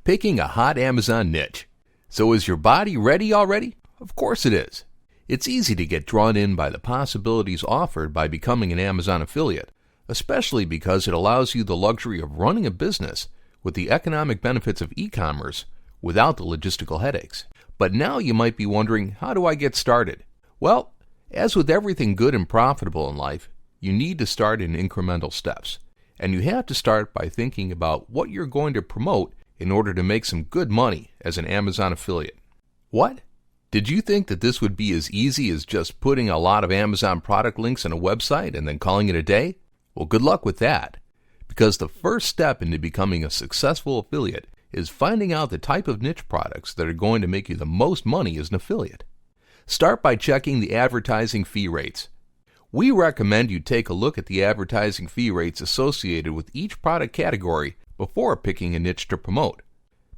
Picking a hot Amazon niche. So is your body ready already? Of course it is. It's easy to get drawn in by the possibilities offered by becoming an Amazon affiliate, especially because it allows you the luxury of running a business with the economic benefits of e-commerce without the logistical headaches. But now you might be wondering, how do I get started? Well, as with everything good and profitable in life, you need to start in incremental steps. And you have to start by thinking about what you're going to promote in order to make some good money as an Amazon affiliate. What? Did you think that this would be as easy as just putting a lot of Amazon product links on a website and then calling it a day? Well, good luck with that. Because the first step into becoming a successful affiliate is finding out the type of niche products that are going to make you the most money as an affiliate. Start by checking the advertising fee rates. We recommend you take a look at the advertising fee rates associated with each product category before picking a niche to promote,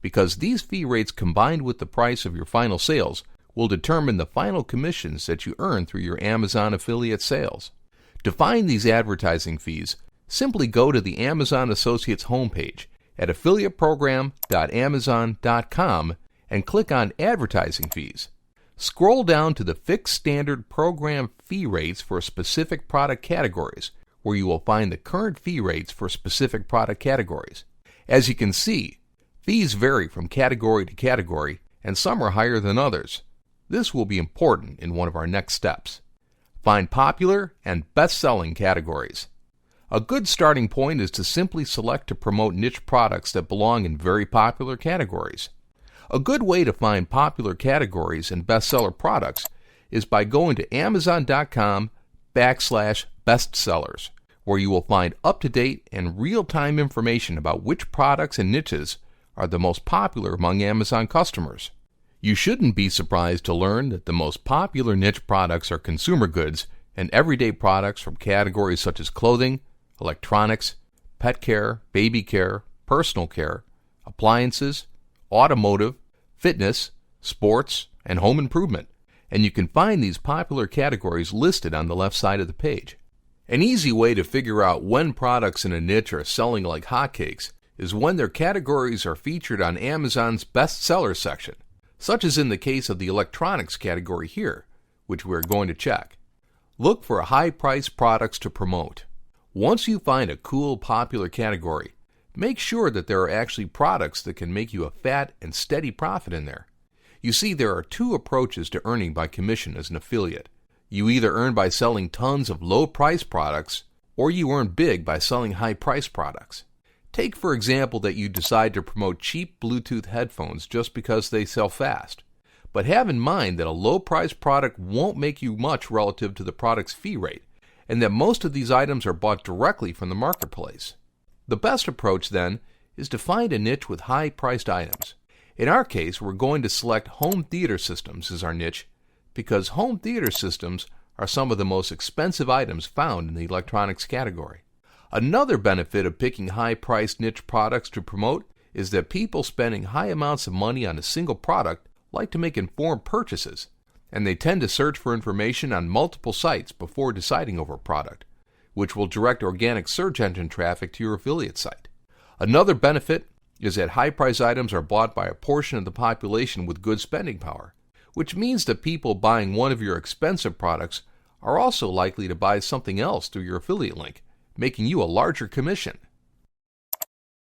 because these fee rates combined with the price of your final sales will determine the final commissions that you earn through your Amazon affiliate sales. To find these advertising fees, simply go to the Amazon Associates homepage at affiliateprogram.amazon.com and click on Advertising Fees. Scroll down to the fixed standard program fee rates for specific product categories, where you will find the current fee rates for specific product categories. As you can see, fees vary from category to category, and some are higher than others. This will be important in one of our next steps. Find popular and best-selling categories. A good starting point is to simply select to promote niche products that belong in very popular categories. A good way to find popular categories and bestseller products is by going to amazon.com/bestsellers, where you will find up-to-date and real-time information about which products and niches are the most popular among Amazon customers. You shouldn't be surprised to learn that the most popular niche products are consumer goods and everyday products from categories such as clothing, electronics, pet care, baby care, personal care, appliances, automotive, fitness, sports, and home improvement. And you can find these popular categories listed on the left side of the page. An easy way to figure out when products in a niche are selling like hotcakes is when their categories are featured on Amazon's bestseller section, such as in the case of the electronics category here, which we're going to check. Look for high-priced products to promote. Once you find a cool, popular category, make sure that there are actually products that can make you a fat and steady profit in there. You see, there are two approaches to earning by commission as an affiliate. You either earn by selling tons of low-priced products, or you earn big by selling high-priced products. Take, for example, that you decide to promote cheap Bluetooth headphones just because they sell fast. But have in mind that a low-priced product won't make you much relative to the product's fee rate, and that most of these items are bought directly from the marketplace. The best approach, then, is to find a niche with high-priced items. In our case, we're going to select home theater systems as our niche, because home theater systems are some of the most expensive items found in the electronics category. Another benefit of picking high-priced niche products to promote is that people spending high amounts of money on a single product like to make informed purchases, and they tend to search for information on multiple sites before deciding over a product, which will direct organic search engine traffic to your affiliate site. Another benefit is that high-priced items are bought by a portion of the population with good spending power, which means that people buying one of your expensive products are also likely to buy something else through your affiliate link, making you a larger commission.